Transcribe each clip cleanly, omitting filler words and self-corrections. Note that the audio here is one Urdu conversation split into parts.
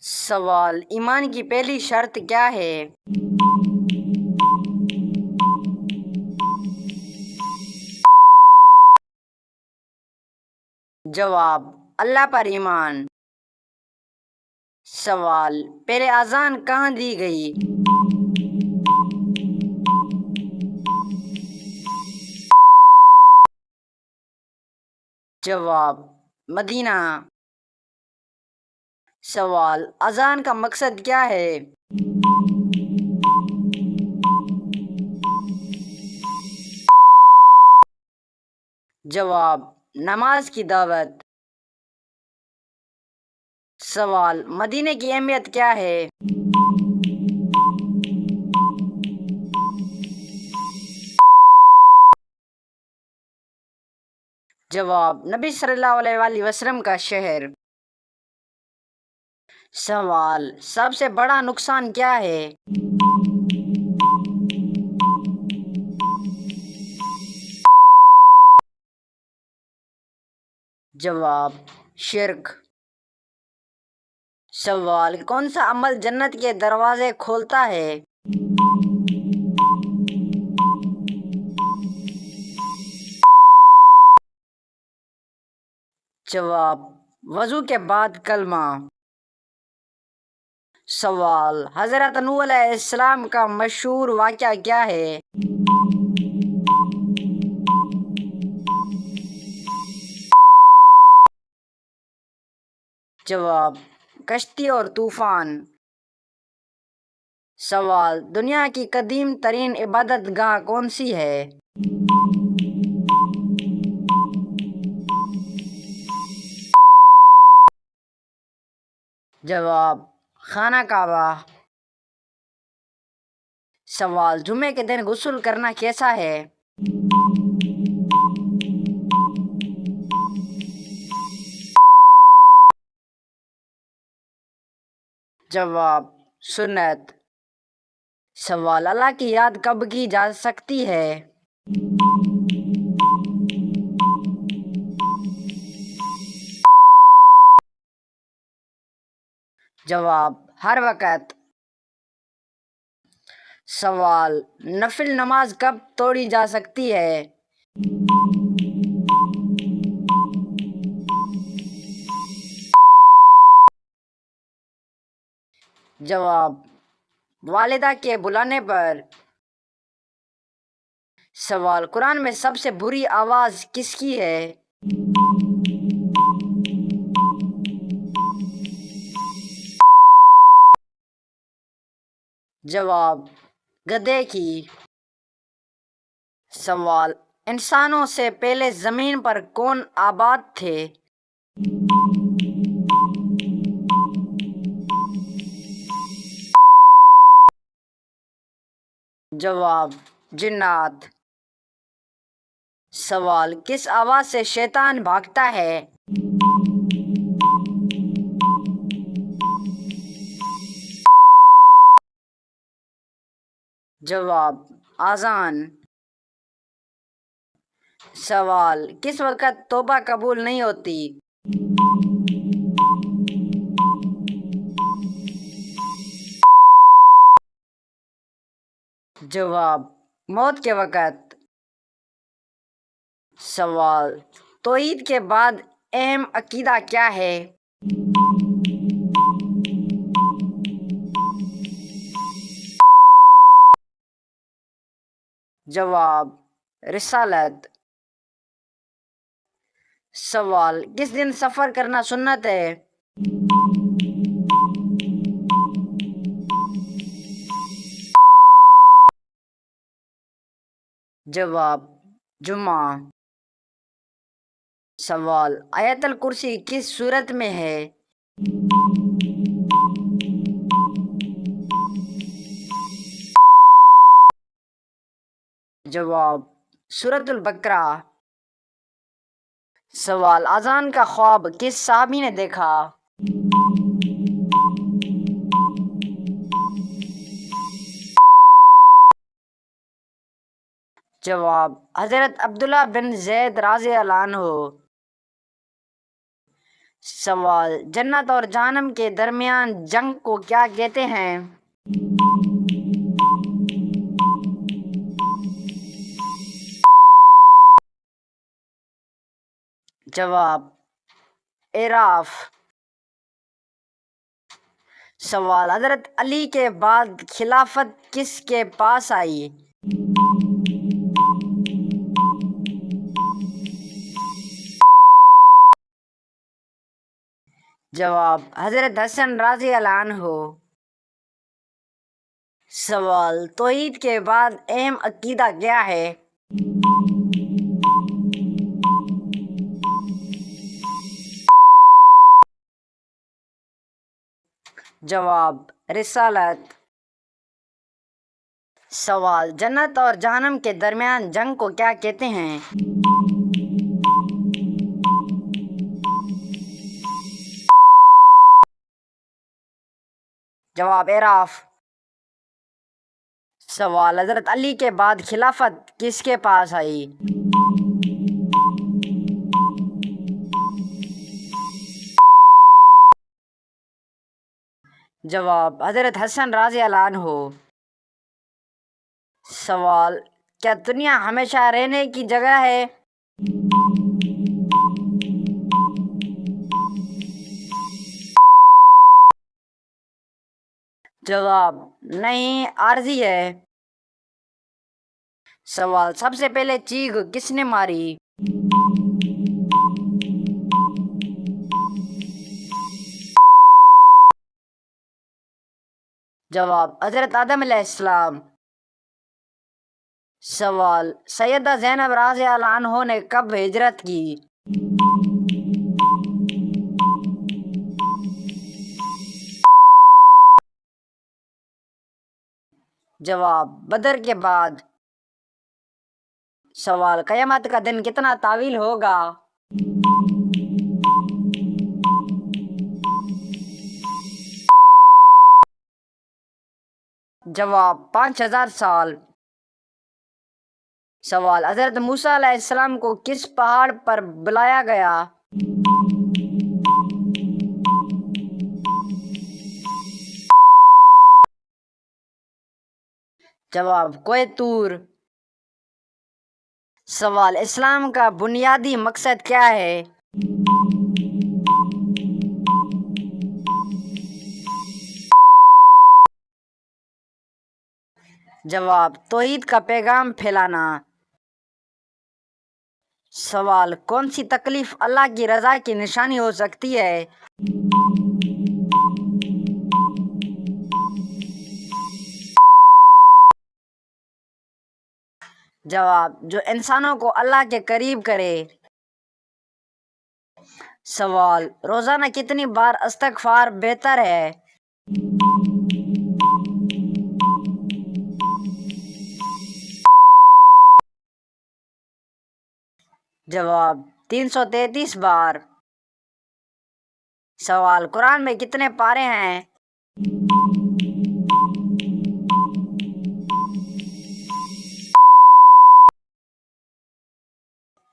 سوال: ایمان کی پہلی شرط کیا ہے؟ جواب: اللہ پر ایمان۔ سوال: پہلے اذان کہاں دی گئی؟ جواب: مدینہ۔ سوال: اذان کا مقصد کیا ہے؟ جواب: نماز کی دعوت۔ سوال: مدینے کی اہمیت کیا ہے؟ جواب: نبی صلی اللہ علیہ وآلہ وسلم کا شہر۔ سوال: سب سے بڑا نقصان کیا ہے؟ جواب: شرک۔ سوال: کون سا عمل جنت کے دروازے کھولتا ہے؟ جواب: وضو کے بعد کلمہ۔ سوال: حضرت نوح علیہ السلام کا مشہور واقعہ کیا ہے؟ جواب: کشتی اور طوفان۔ سوال: دنیا کی قدیم ترین عبادت گاہ کون سی ہے؟ جواب: خانہ کعبہ۔ سوال: جمعے کے دن غسل کرنا کیسا ہے؟ جواب: سنت۔ سوال: اللہ کی یاد کب کی جا سکتی ہے؟ جواب: ہر وقت۔ سوال: نفل نماز کب توڑی جا سکتی ہے؟ جواب: والدہ کے بلانے پر۔ سوال: قرآن میں سب سے بری آواز کس کی ہے؟ جواب: گدھے کی۔ سوال: انسانوں سے پہلے زمین پر کون آباد تھے؟ جواب: جنات۔ سوال: کس آواز سے شیطان بھاگتا ہے؟ جواب: اذان۔ سوال: کس وقت توبہ قبول نہیں ہوتی؟ جواب: موت کے وقت۔ سوال: توحید کے بعد اہم عقیدہ کیا ہے؟ جواب: رسالت۔ سوال: کس دن سفر کرنا سنت ہے؟ جواب: جمعہ۔ سوال: آیت الکرسی کس سورت میں ہے؟ جواب: سورۃ البقرہ۔ سوال: اذان کا خواب کس صحابی نے دیکھا؟ جواب: حضرت عبداللہ بن زید رضی اللہ عنہ۔ سوال، جنت اور جہنم کے درمیان جنگ کو کیا کہتے ہیں؟ جواب، اعراف۔ سوال، حضرت علی کے بعد خلافت کس کے پاس آئی؟ جواب، حضرت حسن رضی اللہ عنہ۔ سوال، توحید کے بعد اہم عقیدہ کیا ہے؟ جواب، رسالت۔ سوال، جنت اور جہنم کے درمیان جنگ کو کیا کہتے ہیں؟ جواب، اعراف۔ سوال، حضرت علی کے بعد خلافت کس کے پاس آئی؟ جواب، حضرت حسن رضی اللہ عنہ۔ سوال، کیا دنیا ہمیشہ رہنے کی جگہ ہے؟ جواب، نہیں، عارضی ہے۔ سوال، سب سے پہلے چیخ کس نے ماری؟ جواب، حضرت آدم علیہ السلام۔ سوال، سیدہ زینب رضی اللہ عنہ نے کب ہجرت کی؟ جواب، بدر کے بعد۔ سوال، قیامت کا دن کتنا طویل ہوگا؟ جواب، 5000 سال۔ سوال، حضرت موسیٰ علیہ السلام کو کس پہاڑ پر بلایا گیا؟ جواب، کوہ طور۔ سوال، اسلام کا بنیادی مقصد کیا ہے؟ جواب، توحید کا پیغام پھیلانا۔ سوال، کون سی تکلیف اللہ کی رضا کی نشانی ہو سکتی ہے؟ جواب، جو انسانوں کو اللہ کے قریب کرے۔ سوال، روزانہ کتنی بار استغفار بہتر ہے؟ جواب، 333 بار۔ سوال، قرآن میں کتنے پارے ہیں؟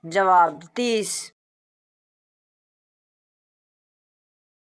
جواب، 30۔